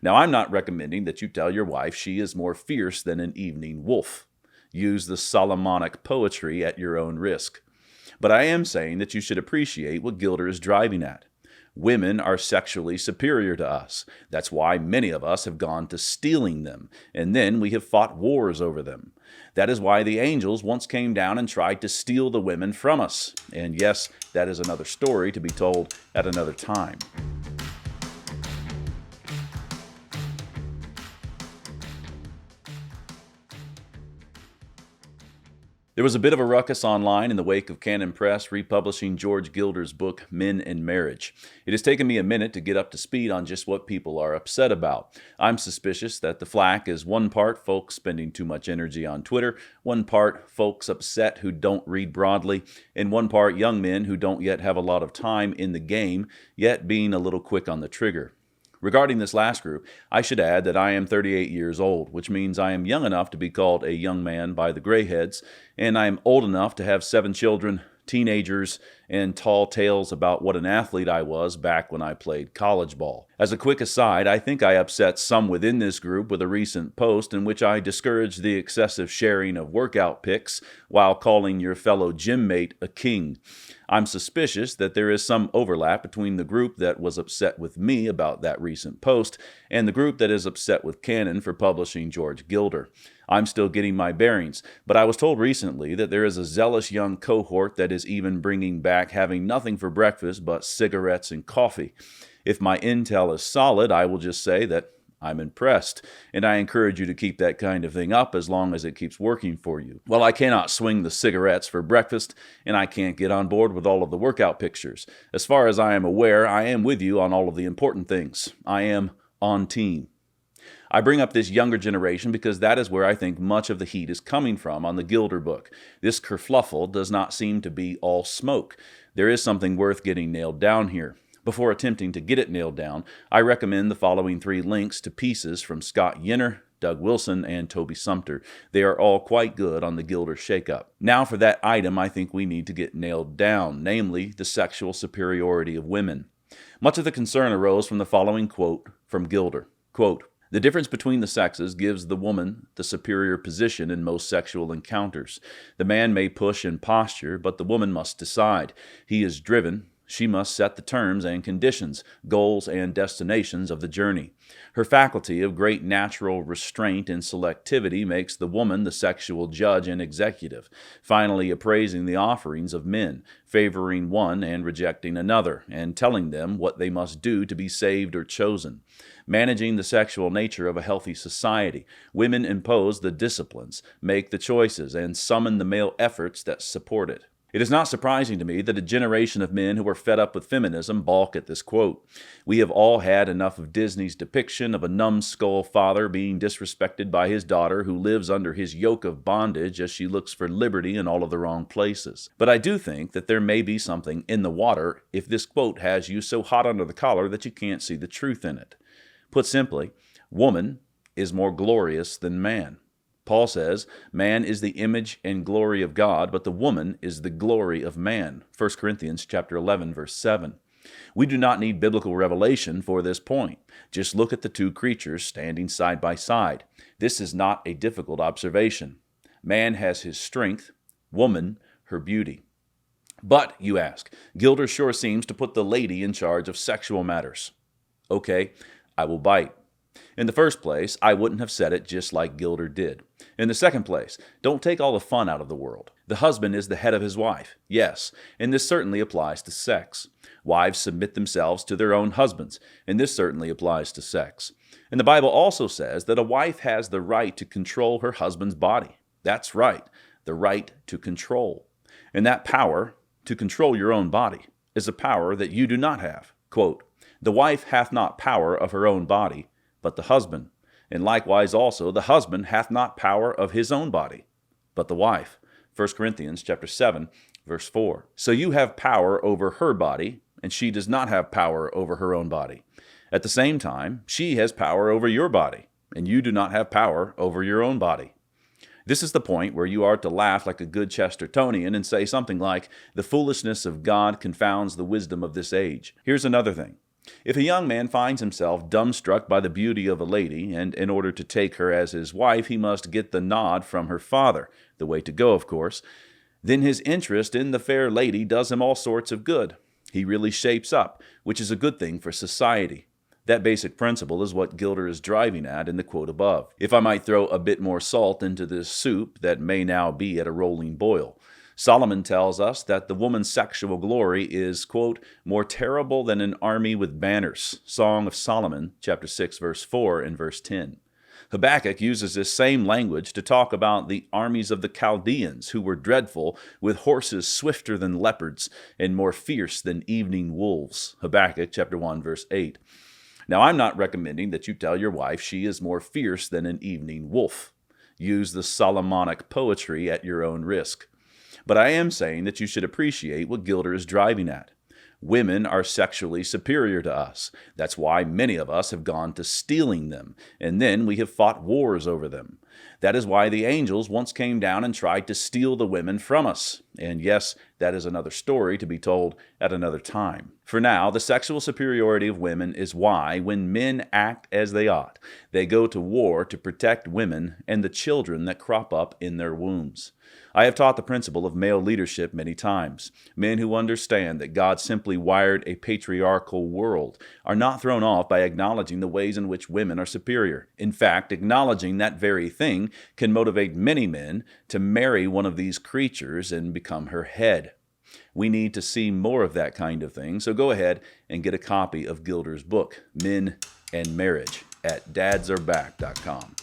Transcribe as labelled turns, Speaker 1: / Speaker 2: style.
Speaker 1: Now, I'm not recommending that you tell your wife she is more fierce than an evening wolf. Use the Solomonic poetry at your own risk. But I am saying that you should appreciate what Gilder is driving at. Women are sexually superior to us. That's why many of us have gone to stealing them, and then we have fought wars over them. That is why the angels once came down and tried to steal the women from us. And yes, that is another story to be told at another time. There was a bit of a ruckus online in the wake of Canon Press republishing George Gilder's book, Men and Marriage. It has taken me a minute to get up to speed on just what people are upset about. I'm suspicious that the flack is one part folks spending too much energy on Twitter, one part folks upset who don't read broadly, and one part young men who don't yet have a lot of time in the game, yet being a little quick on the trigger. Regarding this last group, I should add that I am 38 years old, which means I am young enough to be called a young man by the grayheads, and I am old enough to have 7 children, teenagers, and tall tales about what an athlete I was back when I played college ball. As a quick aside, I think I upset some within this group with a recent post in which I discouraged the excessive sharing of workout pics while calling your fellow gym mate a king. I'm suspicious that there is some overlap between the group that was upset with me about that recent post and the group that is upset with Canon for publishing George Gilder. I'm still getting my bearings, but I was told recently that there is a zealous young cohort that is even bringing back having nothing for breakfast but cigarettes and coffee. If my intel is solid, I will just say that I'm impressed, and I encourage you to keep that kind of thing up as long as it keeps working for you. Well, I cannot swing the cigarettes for breakfast, and I can't get on board with all of the workout pictures. As far as I am aware, I am with you on all of the important things. I am on team. I bring up this younger generation because that is where I think much of the heat is coming from on the Gilder book. This kerfluffle does not seem to be all smoke. There is something worth getting nailed down here. Before attempting to get it nailed down, I recommend the following 3 links to pieces from Scott Yenner, Doug Wilson, and Toby Sumter. They are all quite good on the Gilder shakeup. Now for that item I think we need to get nailed down, namely the sexual superiority of women. Much of the concern arose from the following quote from Gilder. Quote, "The difference between the sexes gives the woman the superior position in most sexual encounters. The man may push and posture, but the woman must decide. He is driven. She must set the terms and conditions, goals and destinations of the journey. Her faculty of great natural restraint and selectivity makes the woman the sexual judge and executive, finally appraising the offerings of men, favoring one and rejecting another, and telling them what they must do to be saved or chosen. Managing the sexual nature of a healthy society, women impose the disciplines, make the choices, and summon the male efforts that support it." It is not surprising to me that a generation of men who are fed up with feminism balk at this quote. We have all had enough of Disney's depiction of a numbskull father being disrespected by his daughter who lives under his yoke of bondage as she looks for liberty in all of the wrong places. But I do think that there may be something in the water if this quote has you so hot under the collar that you can't see the truth in it. Put simply, woman is more glorious than man. Paul says, man is the image and glory of God, but the woman is the glory of man. 1 Corinthians chapter 11, verse 7. We do not need biblical revelation for this point. Just look at the 2 creatures standing side by side. This is not a difficult observation. Man has his strength, woman her beauty. But, you ask, Gilder sure seems to put the lady in charge of sexual matters. Okay, I will bite. In the first place, I wouldn't have said it just like Gilder did. In the second place, don't take all the fun out of the world. The husband is the head of his wife, yes, and this certainly applies to sex. Wives submit themselves to their own husbands, and this certainly applies to sex. And the Bible also says that a wife has the right to control her husband's body. That's right, the right to control. And that power, to control your own body, is a power that you do not have. Quote, "The wife hath not power of her own body, but the husband. And likewise also the husband hath not power of his own body, but the wife." 1 Corinthians chapter 7, verse 4. So you have power over her body, and she does not have power over her own body. At the same time, she has power over your body, and you do not have power over your own body. This is the point where you are to laugh like a good Chestertonian and say something like, "The foolishness of God confounds the wisdom of this age." Here's another thing. If a young man finds himself dumbstruck by the beauty of a lady, and in order to take her as his wife, he must get the nod from her father, the way to go, of course, then his interest in the fair lady does him all sorts of good. He really shapes up, which is a good thing for society. That basic principle is what Gilder is driving at in the quote above. If I might throw a bit more salt into this soup that may now be at a rolling boil, Solomon tells us that the woman's sexual glory is, quote, more terrible than an army with banners. Song of Solomon, chapter 6, verse 4 and verse 10. Habakkuk uses this same language to talk about the armies of the Chaldeans, who were dreadful, with horses swifter than leopards and more fierce than evening wolves. Habakkuk chapter 1, verse 8. Now, I'm not recommending that you tell your wife she is more fierce than an evening wolf. Use the Solomonic poetry at your own risk. But I am saying that you should appreciate what Gilder is driving at. Women are sexually superior to us. That's why many of us have gone to stealing them, and then we have fought wars over them. That is why the angels once came down and tried to steal the women from us. And yes, that is another story to be told at another time. For now, the sexual superiority of women is why, when men act as they ought, they go to war to protect women and the children that crop up in their wombs. I have taught the principle of male leadership many times. Men who understand that God simply wired a patriarchal world are not thrown off by acknowledging the ways in which women are superior. In fact, acknowledging that very thing can motivate many men to marry one of these creatures and become her head. We need to see more of that kind of thing, so go ahead and get a copy of Gilder's book, Men and Marriage, at dadsareback.com.